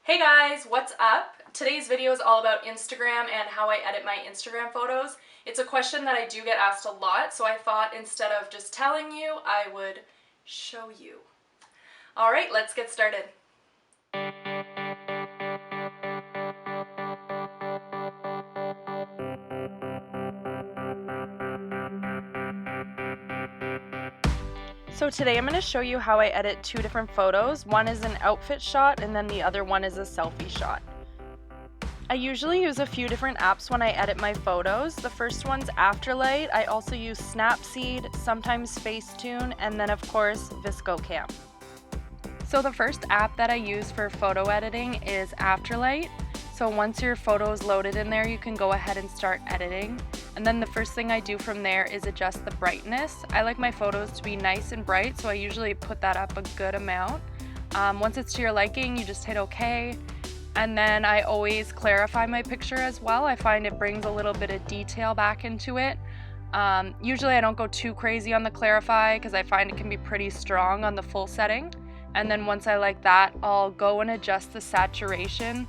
Hey guys, what's up? Today's video is all about Instagram and how I edit my Instagram photos. It's a question that I do get asked a lot, so I thought instead of just telling you, I would show you. Alright, let's get started. So today I'm going to show you how I edit two different photos. One is an outfit shot and then the other one is a selfie shot. I usually use a few different apps when I edit my photos. The first one's Afterlight. I also use Snapseed, sometimes Facetune, and then of course Vscocam. So the first app that I use for photo editing is Afterlight. So once your photo is loaded in there, you can go ahead and start editing. And then the first thing I do from there is adjust the brightness. I like my photos to be nice and bright, so I usually put that up a good amount. Once it's to your liking, you just hit OK. And then I always clarify my picture as well. I find it brings a little bit of detail back into it. Usually I don't go too crazy on the clarify because I find it can be pretty strong on the full setting. And then once I like that, I'll go and adjust the saturation.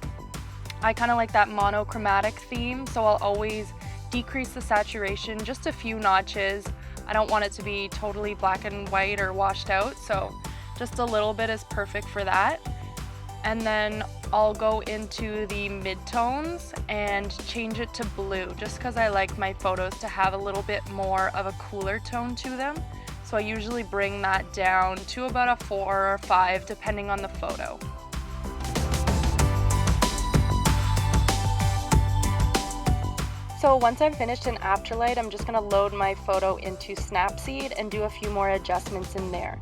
I kind of like that monochromatic theme, so I'll always decrease the saturation just a few notches. I don't want it to be totally black and white or washed out, so just a little bit is perfect for that. And then I'll go into the midtones and change it to blue, just because I like my photos to have a little bit more of a cooler tone to them. So I usually bring that down to about a 4 or 5 depending on the photo. So once I'm finished in Afterlight, I'm just going to load my photo into Snapseed and do a few more adjustments in there.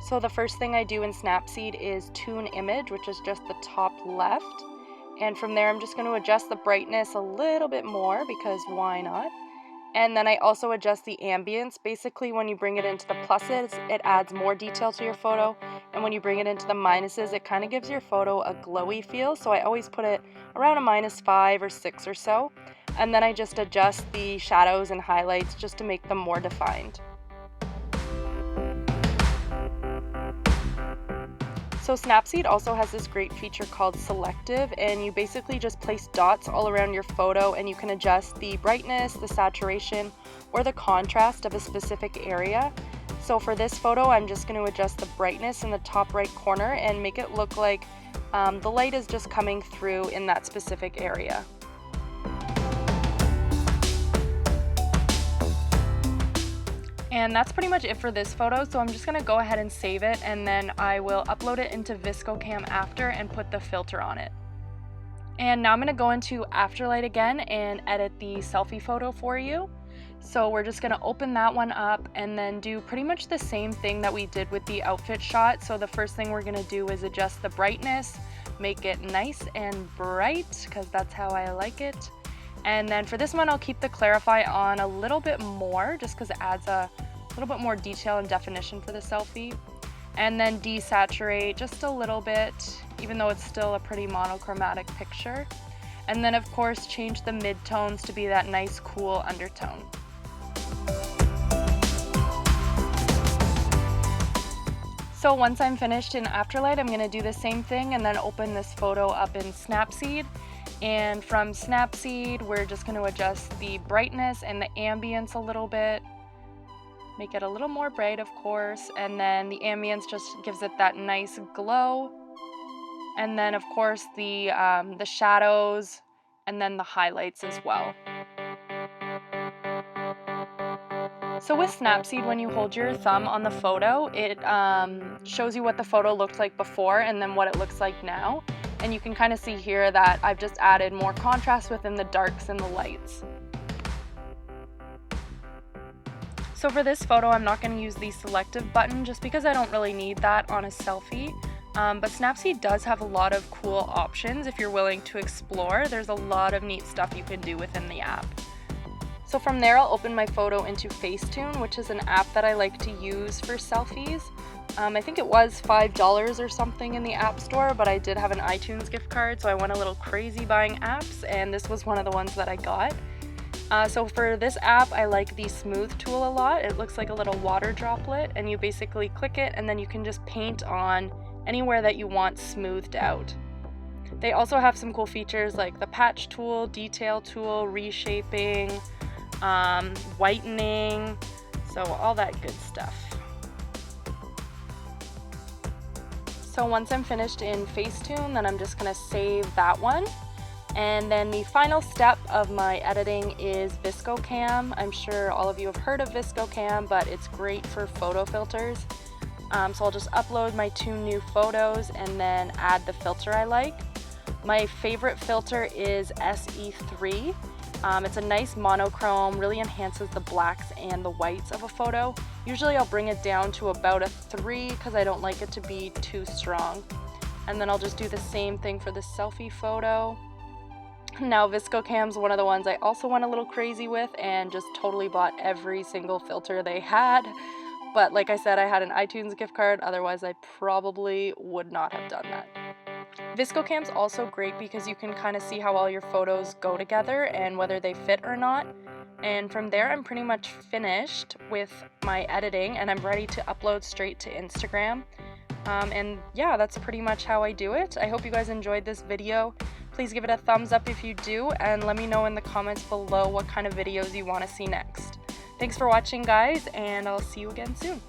So the first thing I do in Snapseed is Tune Image, which is just the top left. And from there I'm just going to adjust the brightness a little bit more because why not? And then I also adjust the ambience. Basically when you bring it into the pluses, it adds more detail to your photo. And when you bring it into the minuses, it kind of gives your photo a glowy feel. So I always put it around a -5 or 6 or so. And then I just adjust the shadows and highlights just to make them more defined. So Snapseed also has this great feature called Selective, and you basically just place dots all around your photo and you can adjust the brightness, the saturation, or the contrast of a specific area. So for this photo, I'm just going to adjust the brightness in the top right corner and make it look like the light is just coming through in that specific area. And that's pretty much it for this photo, so I'm just going to go ahead and save it, and then I will upload it into Vscocam after and put the filter on it. And now I'm going to go into Afterlight again and edit the selfie photo for you. So we're just going to open that one up and then do pretty much the same thing that we did with the outfit shot. So the first thing we're going to do is adjust the brightness, make it nice and bright because that's how I like it. And then for this one, I'll keep the clarify on a little bit more just because it adds a little bit more detail and definition for the selfie. And then desaturate just a little bit, even though it's still a pretty monochromatic picture. And then of course change the midtones to be that nice cool undertone. So once I'm finished in Afterlight, I'm going to do the same thing and then open this photo up in Snapseed. And from Snapseed, we're just going to adjust the brightness and the ambience a little bit. Make it a little more bright, of course. And then the ambience just gives it that nice glow. And then, of course, the shadows and then the highlights as well. So with Snapseed, when you hold your thumb on the photo, it shows you what the photo looked like before and then what it looks like now. And you can kind of see here that I've just added more contrast within the darks and the lights. So for this photo, I'm not going to use the selective button just because I don't really need that on a selfie. But Snapseed does have a lot of cool options if you're willing to explore. There's a lot of neat stuff you can do within the app. So from there, I'll open my photo into Facetune, which is an app that I like to use for selfies. I think it was $5 or something in the App Store, but I did have an iTunes gift card, so I went a little crazy buying apps, and this was one of the ones that I got. So for this app, I like the smooth tool a lot. It looks like a little water droplet, and you basically click it, and then you can just paint on anywhere that you want smoothed out. They also have some cool features like the patch tool, detail tool, reshaping, whitening, so all that good stuff. So once I'm finished in Facetune, then I'm just going to save that one. And then the final step of my editing is Vscocam. I'm sure all of you have heard of Vscocam, but it's great for photo filters. So I'll just upload my 2 new photos and then add the filter I like. My favorite filter is SE3. It's a nice monochrome, really enhances the blacks and the whites of a photo. Usually I'll bring it down to about a 3 because I don't like it to be too strong. And then I'll just do the same thing for the selfie photo. Now Vscocam's one of the ones I also went a little crazy with and just totally bought every single filter they had. But like I said, I had an iTunes gift card, otherwise I probably would not have done that. Vscocam's also great because you can kind of see how all your photos go together and whether they fit or not. And from there I'm pretty much finished with my editing and I'm ready to upload straight to Instagram. And yeah, that's pretty much how I do it. I hope you guys enjoyed this video. Please give it a thumbs up if you do, and let me know in the comments below what kind of videos you want to see next. Thanks for watching, guys, and I'll see you again soon.